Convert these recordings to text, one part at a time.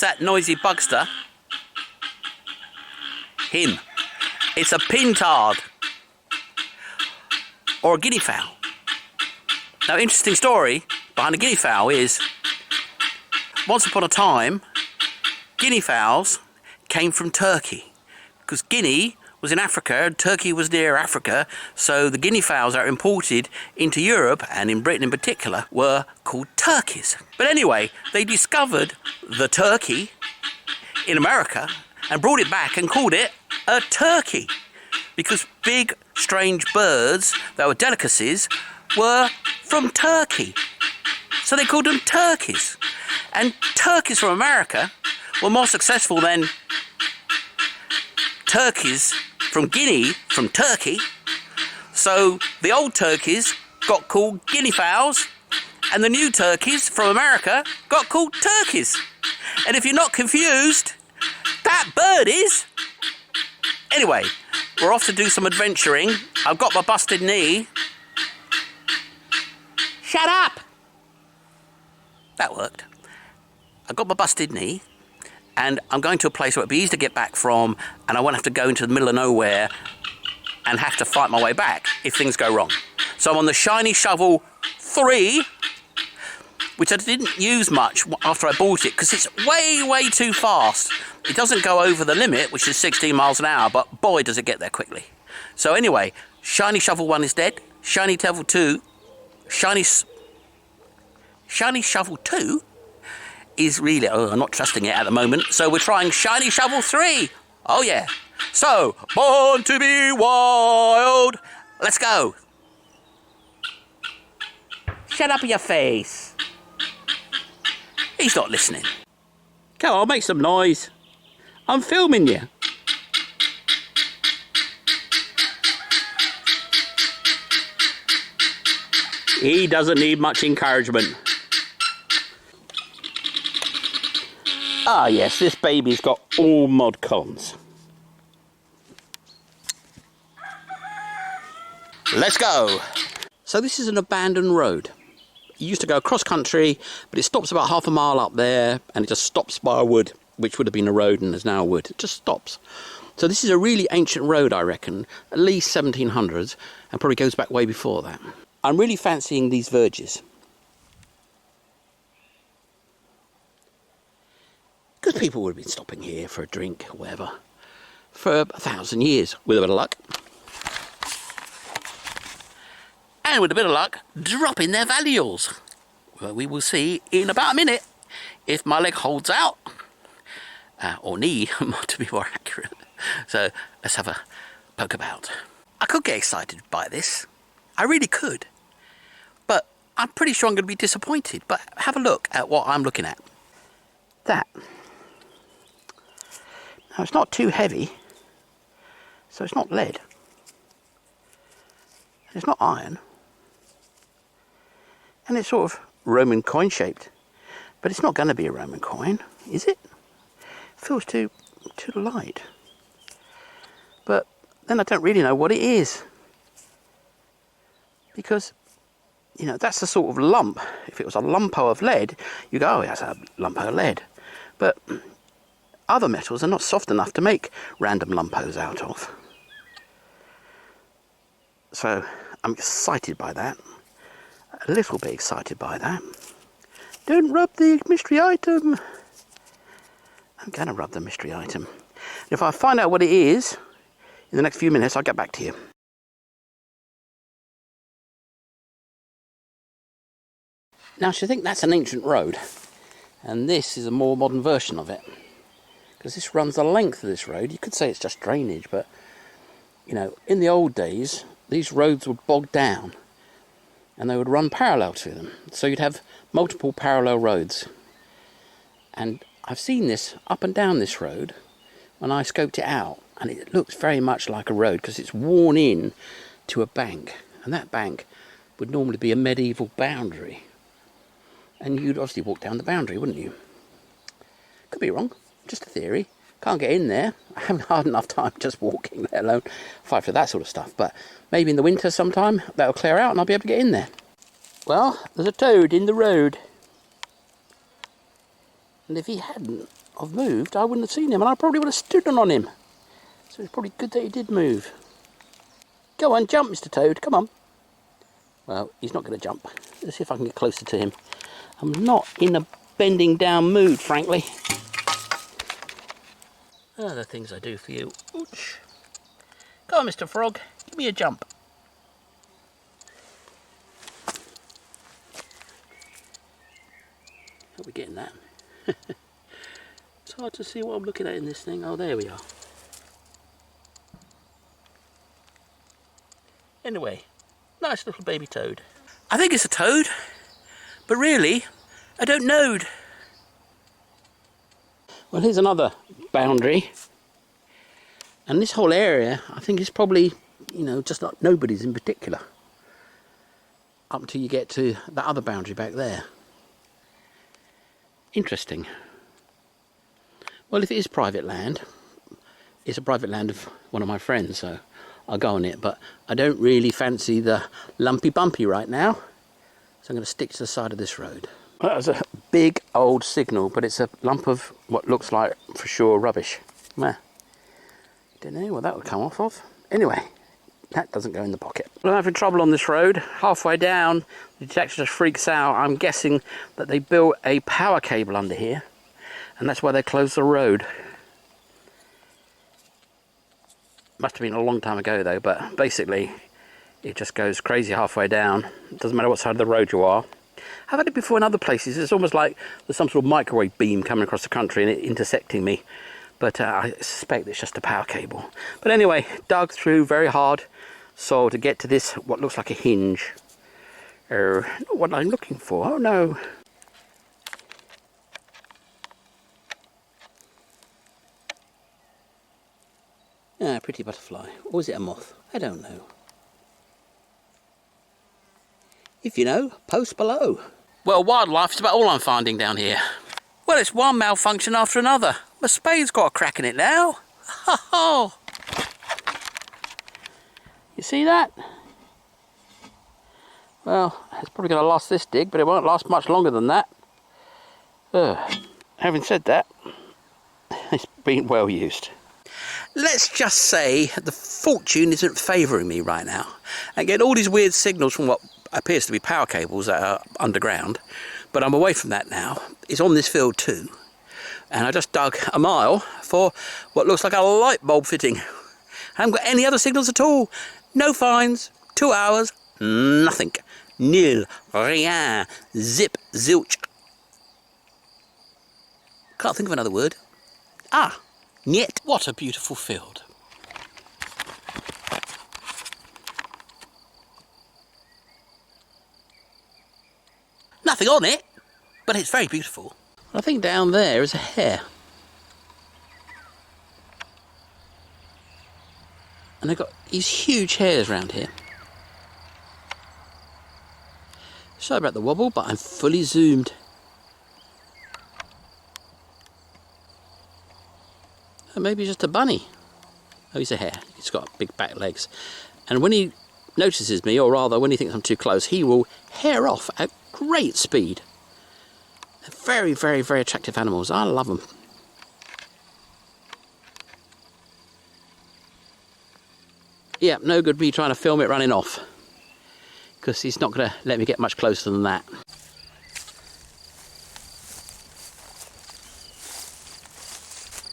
that noisy bugster? Him. It's a pintard. Or a guinea fowl. Now, interesting story behind a guinea fowl is, once upon a time, guinea fowls came from Turkey. Because Guinea was in Africa and Turkey was near Africa, so the guinea fowls that are imported into Europe, and in Britain in particular, were called turkeys. But anyway, they discovered the turkey in America and brought it back and called it a turkey. Because big, strange birds that were delicacies were from Turkey. So they called them turkeys. And turkeys from America were more successful than turkeys from Guinea, from Turkey. So the old turkeys got called guinea fowls, and the new turkeys from America got called turkeys. And if you're not confused, that bird is. Anyway, we're off to do some adventuring. I've got my busted knee. Shut up! That worked. I've got my busted knee, and I'm going to a place where it'll be easy to get back from, and I won't have to go into the middle of nowhere and have to fight my way back if things go wrong. So I'm on the Shiny Shovel 3, which I didn't use much after I bought it because it's way, way too fast. It doesn't go over the limit, which is 16 miles an hour, but boy, does it get there quickly. So anyway, Shiny Shovel 1 is dead. Shiny Shovel 2, Shiny Shovel 2 is really, I'm not trusting it at the moment. So we're trying Shiny Shovel 3. Oh yeah. So, born to be wild. Let's go. Shut up your face. He's not listening. Come on, make some noise. I'm filming you. He doesn't need much encouragement. Ah yes, this baby's got all mod cons. Let's go. So this is an abandoned road. It used to go across country, but it stops about half a mile up there, and it just stops by a wood, which would have been a road and is now a wood. It just stops. So this is a really ancient road, I reckon, at least 1700s, and probably goes back way before that. I'm really fancying these verges. Because people would have been stopping here for a drink or whatever for 1,000 years, with a bit of luck. And with a bit of luck, dropping their valuables. Well, we will see in about a minute if my leg holds out. Or knee, to be more accurate. So let's have a poke about. I could get excited by this. I really could. But I'm pretty sure I'm going to be disappointed. But have a look at what I'm looking at. That. Now, it's not too heavy. So it's not lead. It's not iron. And it's sort of Roman coin shaped. But it's not going to be a Roman coin, is it? Feels too light. But then I don't really know what it is. Because, you know, that's the sort of lump. If it was a lumpo of lead, you go, oh, that's a lumpo of lead. But other metals are not soft enough to make random lumpos out of. So I'm excited by that. A little bit excited by that. Don't rub the mystery item. I'm going to rub the mystery item. And if I find out what it is in the next few minutes, I'll get back to you. Now, I should think that's an ancient road, and this is a more modern version of it, because this runs the length of this road. You could say it's just drainage, but you know, in the old days, these roads would bog down, and they would run parallel to them. So you'd have multiple parallel roads, and I've seen this up and down this road when I scoped it out, and it looks very much like a road because it's worn in to a bank, and that bank would normally be a medieval boundary, and you'd obviously walk down the boundary, wouldn't you? Could be wrong, just a theory. Can't get in there. I haven't had enough time just walking, let alone fight for that sort of stuff, but maybe in the winter sometime that'll clear out and I'll be able to get in there. Well, there's a toad in the road. And if he hadn't, I've moved, I wouldn't have seen him, and I probably would have stood on him. So it's probably good that he did move. Go on, jump, Mr. Toad, come on. Well, he's not going to jump. Let's see if I can get closer to him. I'm not in a bending down mood, frankly. Oh, the things I do for you. Ooch. Go on, Mr. Frog, give me a jump. Hope we're getting that. It's hard to see what I'm looking at in this thing. Oh, there we are. Anyway, nice little baby toad. I think it's a toad, but really, I don't know. Well, here's another boundary. And this whole area, I think, is probably, you know, just like nobody's in particular. Up until you get to that other boundary back there. Interesting. Well, if it is private land, it's a private land of one of my friends, so I'll go on it. But I don't really fancy the lumpy bumpy right now, so I'm going to stick to the side of this road. Well, that was a big old signal, but it's a lump of what looks like, for sure, rubbish. Meh. Don't know what that would come off of. Anyway, that doesn't go in the pocket. Well, I'm having trouble on this road. Halfway down, the detector just freaks out. I'm guessing that they built a power cable under here, and that's why they closed the road. Must have been a long time ago though, but basically it just goes crazy halfway down. It doesn't matter what side of the road you are. I've had it before in other places. It's almost like there's some sort of microwave beam coming across the country and it intersecting me. But I suspect it's just a power cable. But anyway, dug through very hard soil to get to this, what looks like a hinge. Not what I'm looking for. Oh no. Ah, pretty butterfly. Or is it a moth? I don't know. If you know, post below. Well, wildlife is about all I'm finding down here. Well, it's one malfunction after another. My spade's got a crack in it now. Ha ha! You see that? Well, it's probably going to last this dig, but it won't last much longer than that. Having said that, it's been well used. Let's just say the fortune isn't favouring me right now. I get all these weird signals from what appears to be power cables that are underground, but I'm away from that now. It's on this field too, and I just dug a mile for what looks like a light bulb fitting. I haven't got any other signals at all. No fines, 2 hours, nothing. Nil, rien, zip, zilch. Can't think of another word. Ah, niet. What a beautiful field. Nothing on it, but it's very beautiful. I think down there is a hare. And they've got these huge hares around here. Sorry about the wobble, but I'm fully zoomed. Or maybe just a bunny. Oh, he's a hare. He's got big back legs. And when he notices me, or rather when he thinks I'm too close, he will hare off at great speed. They're very, very, very attractive animals. I love them. Yeah, no good me trying to film it running off, because he's not going to let me get much closer than that.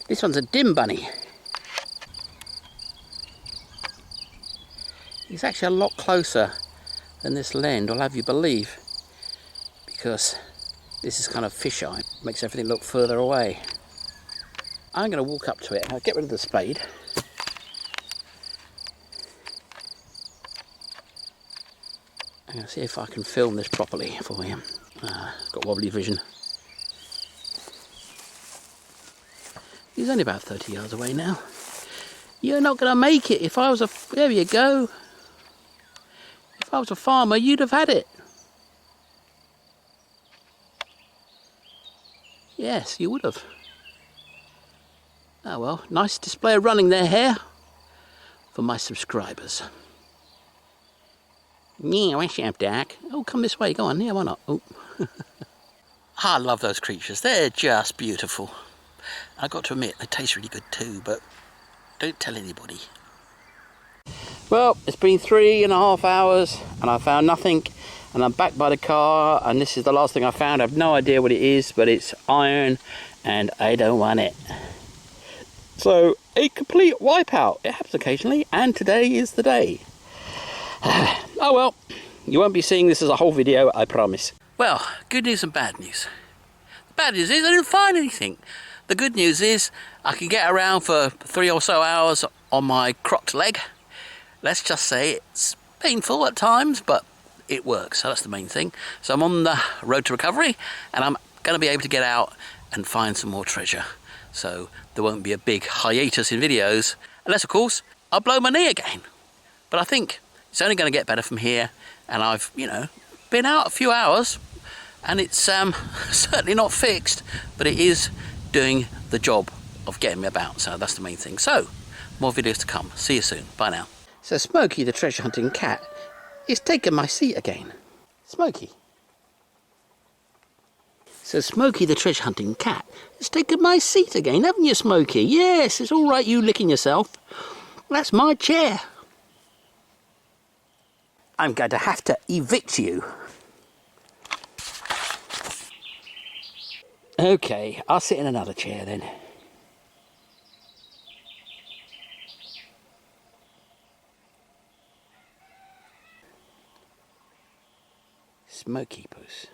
This one's a dim bunny. He's actually a lot closer than this lens, I'll have you believe, because this is kind of fisheye, makes everything look further away. I'm going to walk up to it. I'll get rid of the spade. I'm going to see if I can film this properly for you. Got wobbly vision. He's only about 30 yards away now. You're not going to make it. If I was a... There you go. If I was a farmer, you'd have had it. Yes, you would have. Oh well, nice display of running there, hare. For my subscribers. Yeah, where's your Dak? Oh, come this way. Go on. Yeah, why not? Oh. I love those creatures. They're just beautiful. And I've got to admit, they taste really good too, but don't tell anybody. Well, it's been 3.5 hours and I found nothing, and I'm back by the car, and this is the last thing I found. I have no idea what it is, but it's iron and I don't want it. So, a complete wipeout. It happens occasionally, and today is the day. Oh well, you won't be seeing this as a whole video, I promise. Well, good news and bad news. The bad news is I didn't find anything. The good news is I can get around for 3 or so hours on my crocked leg. Let's just say it's painful at times, but it works, so that's the main thing. So I'm on the road to recovery, and I'm going to be able to get out and find some more treasure. So there won't be a big hiatus in videos, unless of course I blow my knee again. But I think it's only going to get better from here, and I've, been out a few hours, and it's certainly not fixed, but it is doing the job of getting me about, so that's the main thing. So, more videos to come. See you soon. Bye now. So Smokey the treasure hunting cat is taking my seat again. Smokey. So Smokey the treasure hunting cat has taken my seat again, haven't you, Smokey? Yes, it's all right you licking yourself. That's my chair. I'm going to have to evict you. Okay, I'll sit in another chair then. Smoky puss.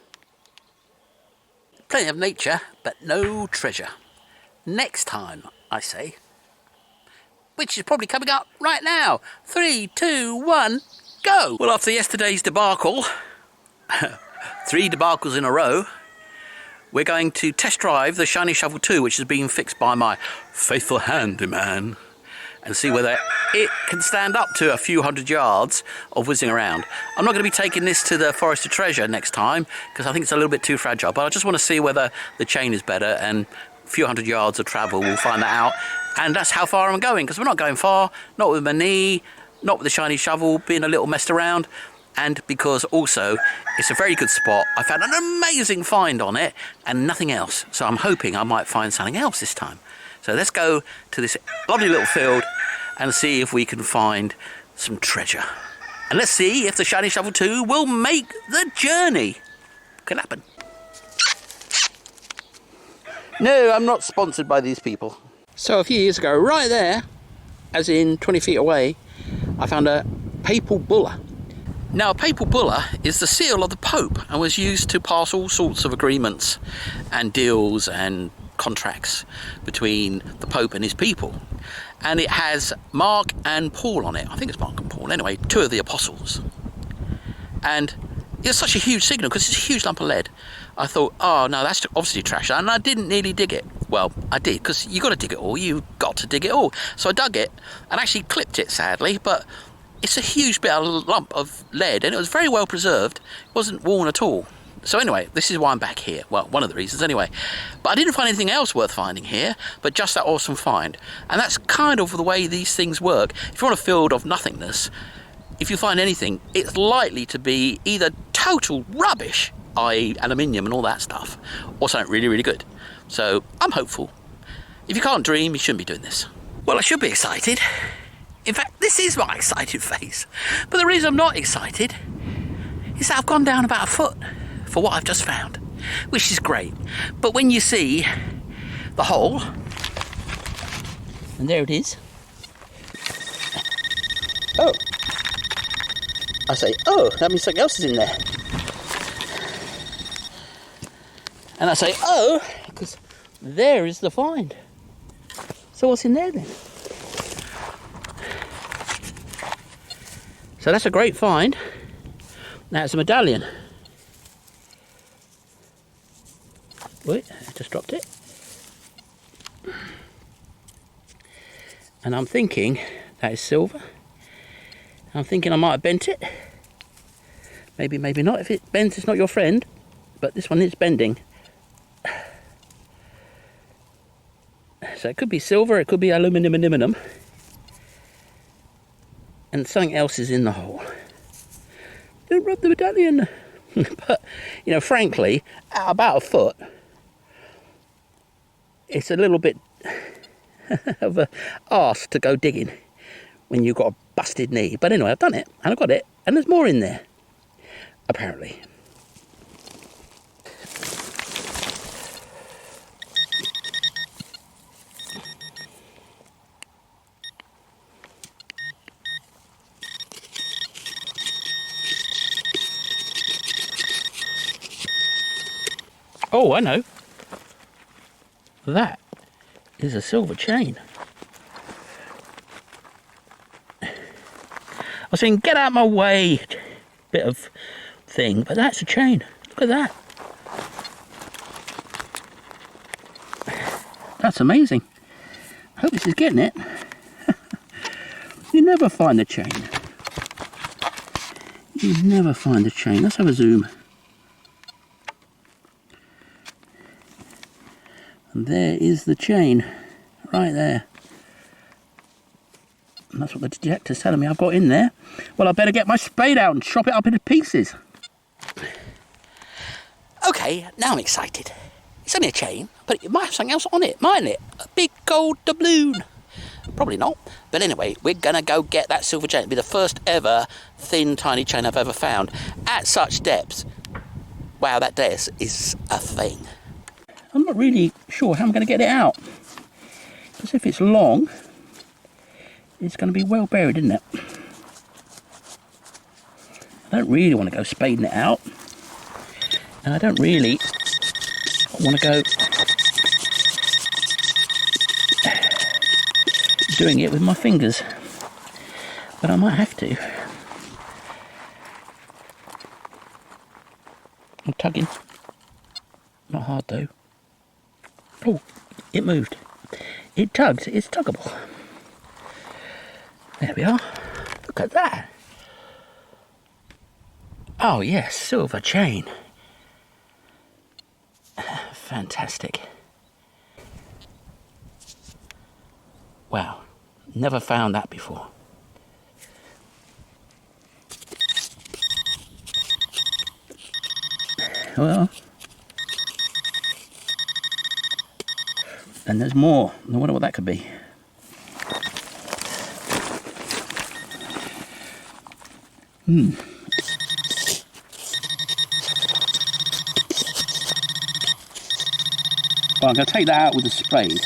Plenty of nature, but no treasure. Next time, I say. Which is probably coming up right now. 3, 2, 1, go! Well, after yesterday's debacle, 3 debacles in a row, we're going to test drive the Shiny Shovel 2, which is being fixed by my faithful handyman, and see whether it can stand up to a few hundred yards of whizzing around. I'm not going to be taking this to the Forest of Treasure next time, because I think it's a little bit too fragile, but I just want to see whether the chain is better, and a few hundred yards of travel, we'll find that out. And that's how far I'm going, because we're not going far, not with my knee, not with the Shiny Shovel, being a little messed around, and because also it's a very good spot. I found an amazing find on it and nothing else, so I'm hoping I might find something else this time. So let's go to this lovely little field and see if we can find some treasure. And let's see if the Shiny Shovel 2 will make the journey. Could happen. No, I'm not sponsored by these people. So a few years ago, right there, as in 20 feet away, I found a papal bulla. Now, a papal bulla is the seal of the Pope and was used to pass all sorts of agreements and deals and contracts between the Pope and his people. And it has Mark and Paul on it. I think it's Mark and Paul. Anyway, 2 of the apostles. And it's such a huge signal because it's a huge lump of lead. I thought, oh no, that's obviously trash. And I didn't nearly dig it. Well, I did, because you got to dig it all. You've got to dig it all. So I dug it and actually clipped it, sadly. But it's a huge bit of lump of lead, and it was very well preserved. It wasn't worn at all. So anyway, this is why I'm back here. Well, one of the reasons anyway. But I didn't find anything else worth finding here, but just that awesome find. And that's kind of the way these things work. If you're on a field of nothingness, if you find anything, it's likely to be either total rubbish, i.e. aluminium and all that stuff, or something really, really good. So I'm hopeful. If you can't dream, you shouldn't be doing this. Well, I should be excited. In fact, this is my excited face. But the reason I'm not excited is that I've gone down about a foot for what I've just found, which is great. But when you see the hole, and there it is. Oh, I say, oh, that means something else is in there. And I say, oh, because there is the find. So what's in there then? So that's a great find. Now it's a medallion. Wait, I just dropped it. And I'm thinking that is silver. I'm thinking I might have bent it. Maybe, maybe not. If it bends, it's not your friend. But this one is bending. So it could be silver, it could be aluminium. And something else is in the hole. Don't rub the medallion. But, frankly, at about a foot, it's a little bit of a arse to go digging when you've got a busted knee. But anyway, I've done it, and I've got it, and there's more in there, apparently. Oh, I know. That is a silver chain. I was saying, get out of my way, bit of thing, but that's a chain. Look at that. That's amazing. I hope this is getting it. You never find a chain. You never find a chain. Let's have a zoom. And there is the chain, right there. And that's what the detector's telling me I've got in there. Well, I better get my spade out and chop it up into pieces. Okay, now I'm excited. It's only a chain, but it might have something else on it, mightn't it? A big gold doubloon. Probably not. But anyway, we're going to go get that silver chain. It'll be the first ever thin, tiny chain I've ever found at such depths. Wow, that depth is a thing. I'm not really sure how I'm going to get it out. Because if it's long, it's going to be well buried, isn't it? I don't really want to go spading it out. And I don't really want to go doing it with my fingers. But I might have to. I'm tugging. Not hard though. Oh, it moved. It tugs. It's tuggable. There we are. Look at that. Oh yes, silver chain. Fantastic. Wow, never found that before. Well, and there's more. I wonder what that could be. Well, I'm going to take that out with a spade.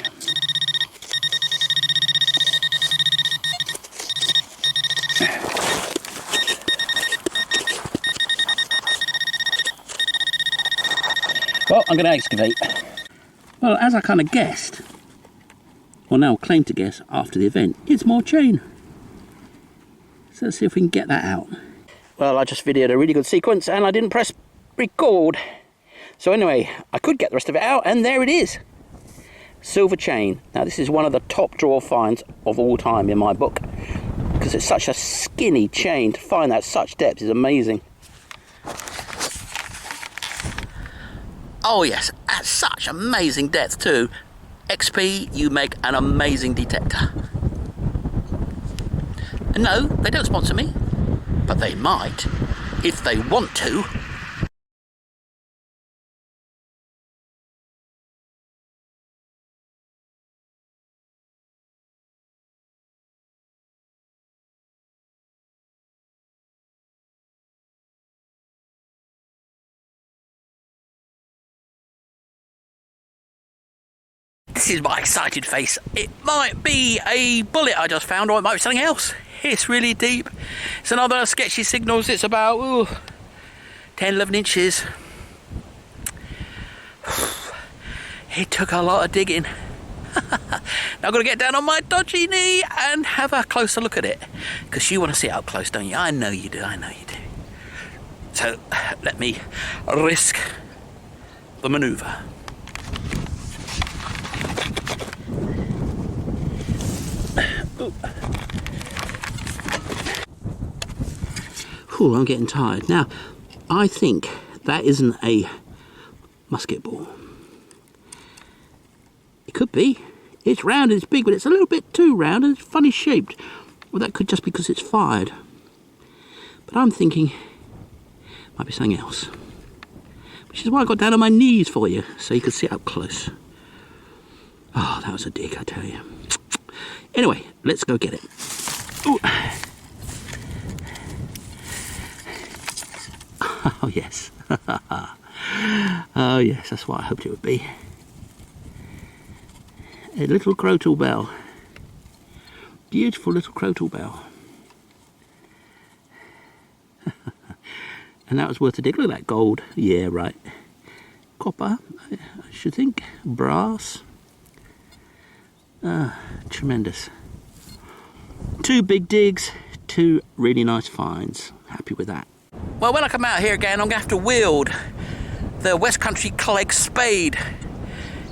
Well, I'm going to excavate. Well, as I kind of guessed, or now claim to guess after the event, it's more chain. So let's see if we can get that out. Well, I just videoed a really good sequence and I didn't press record. So anyway, I could get the rest of it out, and there it is. Silver chain. Now this is one of the top drawer finds of all time in my book, because it's such a skinny chain. To find that at such depth is amazing. Oh yes, at such amazing depth too. XP, you make an amazing detector. And no, they don't sponsor me, but they might, if they want to. This is my excited face. It might be a bullet I just found, or it might be something else. It's really deep. It's another sketchy signals. It's about 10, 11 inches. It took a lot of digging. Now I've got to get down on my dodgy knee and have a closer look at it, because you want to see it up close, don't you? I know you do. I know you do. So let me risk the manoeuvre. Ooh, I'm getting tired. Now, I think that isn't a musket ball. It could be. It's round and it's big, but it's a little bit too round and it's funny shaped. Well, that could just be because it's fired. But I'm thinking it might be something else. Which is why I got down on my knees for you, so you could see it up close. Oh, that was a dig, I tell you. Anyway, let's go get it. Ooh. Oh, yes. Oh, yes, that's what I hoped it would be. A little crotal bell. Beautiful little crotal bell. And that was worth a dig. Look at that gold. Yeah, right. Copper, I should think. Brass. Ah, tremendous. 2 big digs, 2 really nice finds. Happy with that. Well, when I come out here again, I'm going to have to wield the West Country Clegg spade,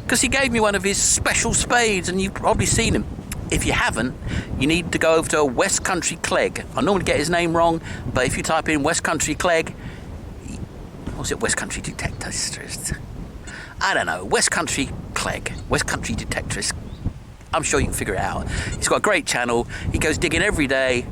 because he gave me one of his special spades, and you've probably seen him. If you haven't, you need to go over to West Country Clegg. I normally get his name wrong, but if you type in West Country Clegg, what's it, West Country Detectorist? I don't know, West Country Clegg, West Country Detectorist. I'm sure you can figure it out. He's got a great channel. He goes digging every day,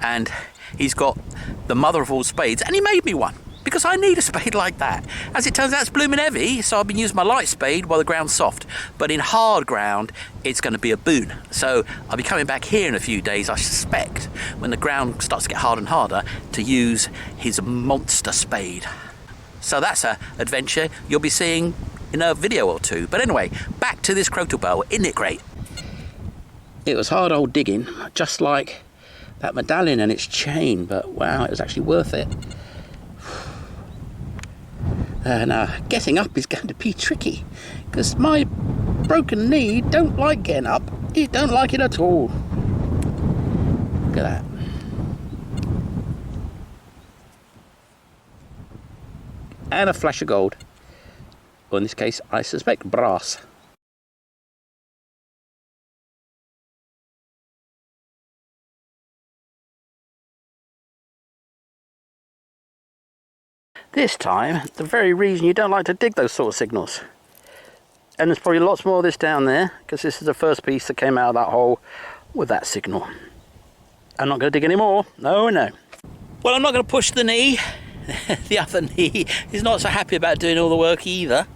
and he's got the mother of all spades, and he made me one because I need a spade like that. As it turns out, it's blooming heavy, so I've been using my light spade while the ground's soft. But in hard ground, it's going to be a boon. So I'll be coming back here in a few days, I suspect, when the ground starts to get harder and harder, to use his monster spade. So that's an adventure you'll be seeing in a video or two. But anyway, back to this crotal bell. Isn't it great? It was hard old digging, just like that medallion and its chain, but wow, it was actually worth it. Now, getting up is going to be tricky, because my broken knee don't like getting up. It don't like it at all. Look at that. And a flash of gold. Or in this case, I suspect brass. This time, the very reason you don't like to dig those sort of signals. And there's probably lots more of this down there, because this is the first piece that came out of that hole with that signal. I'm not going to dig any more. No, no. Well, I'm not going to push the knee. The other knee is not so happy about doing all the work either.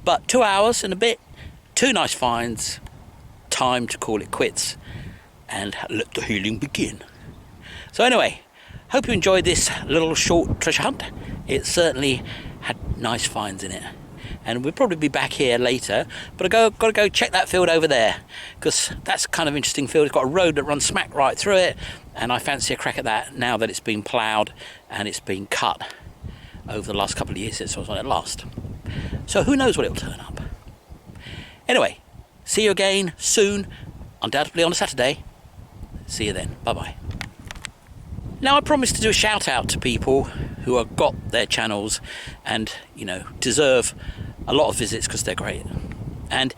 But 2 hours and a bit, 2 nice finds. Time to call it quits and let the healing begin. So anyway, hope you enjoyed this little short treasure hunt. It certainly had nice finds in it. And we'll probably be back here later, but I've got to go check that field over there, because that's a kind of interesting field. It's got a road that runs smack right through it, and I fancy a crack at that now that it's been ploughed and it's been cut over the last couple of years since I was on it last. So who knows what it'll turn up. Anyway, see you again soon, undoubtedly on a Saturday. See you then. Bye-bye. Now, I promised to do a shout out to people who have got their channels and, you know, deserve a lot of visits because they're great. And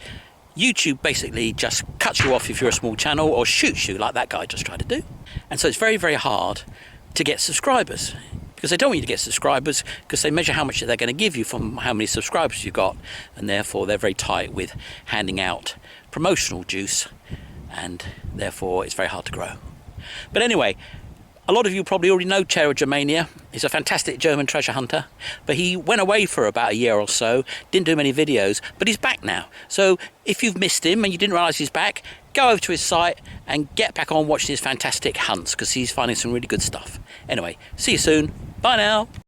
YouTube basically just cuts you off if you're a small channel, or shoots you like that guy just tried to do. And so it's very, very hard to get subscribers, because they don't want you to get subscribers, because they measure how much they're going to give you from how many subscribers you've got, and therefore they're very tight with handing out promotional juice, and therefore it's very hard to grow. But anyway, a lot of you probably already know Terra Germania. He's a fantastic German treasure hunter, but he went away for about a year or so, didn't do many videos, but he's back now. So if you've missed him and you didn't realise he's back, go over to his site and get back on watching his fantastic hunts, because he's finding some really good stuff. Anyway, see you soon. Bye now.